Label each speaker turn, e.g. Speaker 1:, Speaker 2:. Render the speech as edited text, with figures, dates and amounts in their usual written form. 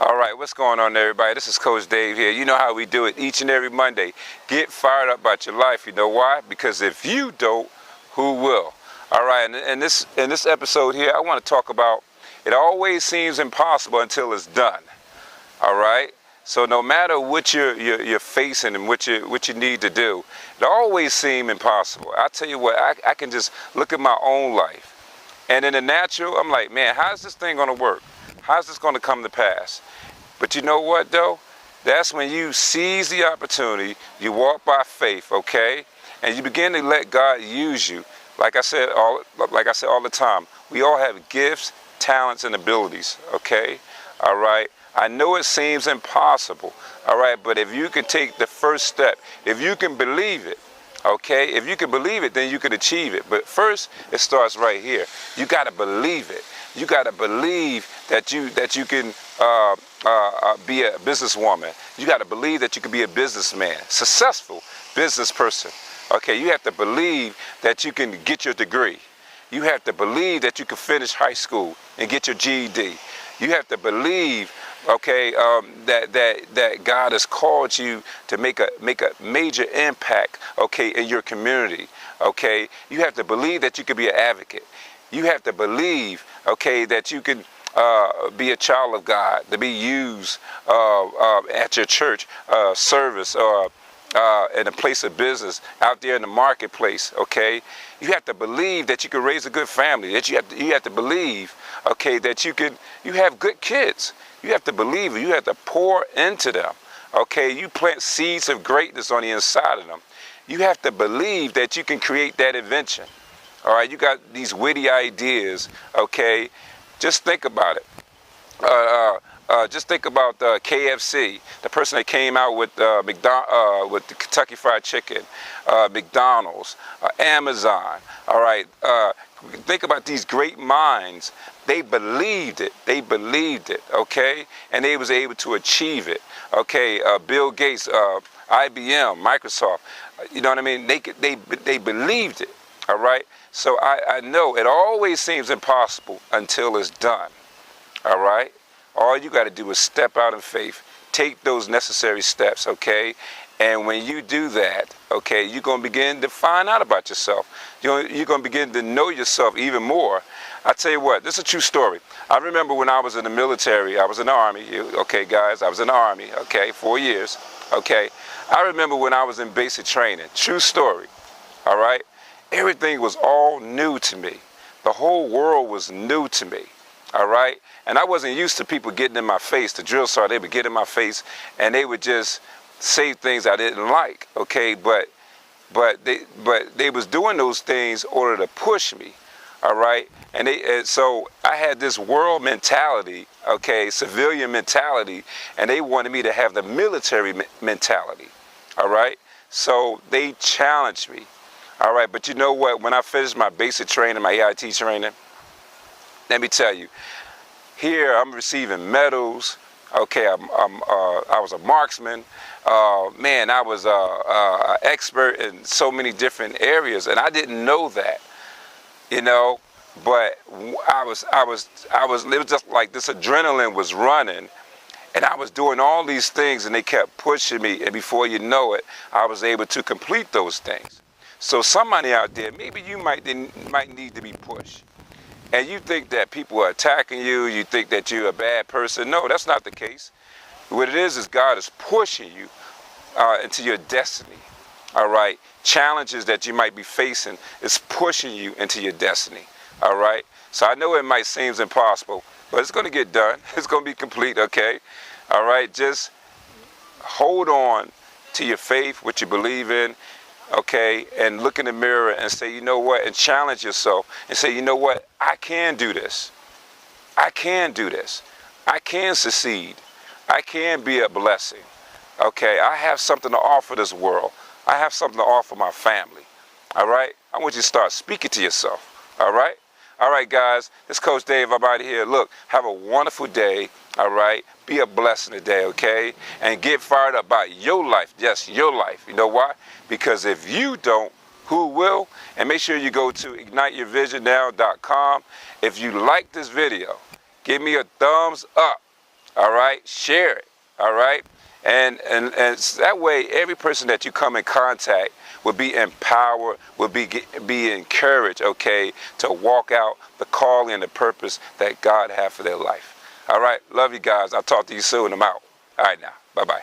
Speaker 1: All right, what's going on, everybody? This is Coach Dave here. You know how we do it each and every Monday. Get fired up about your life. You know why? Because if you don't, who will? All right, and in this episode here, I want to talk about it always seems impossible until it's done. All right? So no matter what you're facing and what you need to do, it always seems impossible. I tell you what, I can just look at my own life. And in the natural, I'm like, man, how's this thing going to work? How's this going to come to pass? But you know what, though? That's when you seize the opportunity, you walk by faith, okay? And you begin to let God use you. Like I said all the time, we all have gifts, talents, and abilities, okay? All right? I know it seems impossible, all right? But if you can take the first step, if you can believe it, okay? If you can believe it, then you can achieve it. But first, it starts right here. You got to believe it. You got to believe that you can be a businesswoman. You got to believe that you can be a businessman, successful business person. Okay, you have to believe that you can get your degree. You have to believe that you can finish high school and get your GED. You have to believe, okay, that God has called you to make a major impact, okay, in your community. Okay, you have to believe that you can be an advocate. You have to believe, okay, that you can be a child of God, to be used at your church service or in a place of business, out there in the marketplace, okay? You have to believe that you can raise a good family, that you have to believe, okay, that you have good kids. You have to believe it. You have to pour into them, okay? You plant seeds of greatness on the inside of them. You have to believe that you can create that invention. All right, you got these witty ideas, okay? Just think about it. Just think about KFC, the person that came out with with the Kentucky Fried Chicken, McDonald's, Amazon. All right, think about these great minds. They believed it. They believed it. Okay, and they was able to achieve it. Okay, Bill Gates, IBM, Microsoft. You know what I mean? They believed it. All right. So I know it always seems impossible until it's done. All right. All you got to do is step out in faith, take those necessary steps, okay? And when you do that, okay, you're going to begin to find out about yourself. You're going to begin to know yourself even more. I tell you what, this is a true story. I remember when I was in the military, I was in the Army, okay, guys, I was in the Army, okay, 4 years, okay? I remember when I was in basic training, true story, all right? Everything was all new to me. The whole world was new to me. All right, and I wasn't used to people getting in my face. The drill sergeant, they would get in my face, and they would just say things I didn't like. Okay, but they was doing those things in order to push me. All right, and so I had this world mentality, okay, civilian mentality, and they wanted me to have the military mentality. All right, so they challenged me. All right, but you know what? When I finished my basic training, my AIT training, let me tell you, here I'm receiving medals. Okay, I was a marksman. Man, I was an expert in so many different areas, and I didn't know that, you know. But it was just like this adrenaline was running, and I was doing all these things, and they kept pushing me. And before you know it, I was able to complete those things. So somebody out there, maybe you might need to be pushed. And you think that people are attacking you, you think that you're a bad person. No, that's not the case. What it is God is pushing you into your destiny, all right? Challenges that you might be facing is pushing you into your destiny, all right? So I know it might seem impossible, but it's going to get done. It's going to be complete, okay? All right, just hold on to your faith, what you believe in, okay, and look in the mirror and say, you know what, and challenge yourself and say, you know what, I can do this. I can do this. I can succeed. I can be a blessing. Okay, I have something to offer this world. I have something to offer my family. All right, I want you to start speaking to yourself. All right. All right, guys, this is Coach Dave. I'm out of here. Look, have a wonderful day, all right? Be a blessing today, okay? And get fired up about your life. Yes, your life. You know why? Because if you don't, who will? And make sure you go to igniteyourvisionnow.com. If you like this video, give me a thumbs up, All right, share it. All right, and that way, every person that you come in contact will be empowered, will be encouraged, okay, to walk out the calling and the purpose that God has for their life. All right, love you guys. I'll talk to you soon. I'm out. All right now, bye-bye.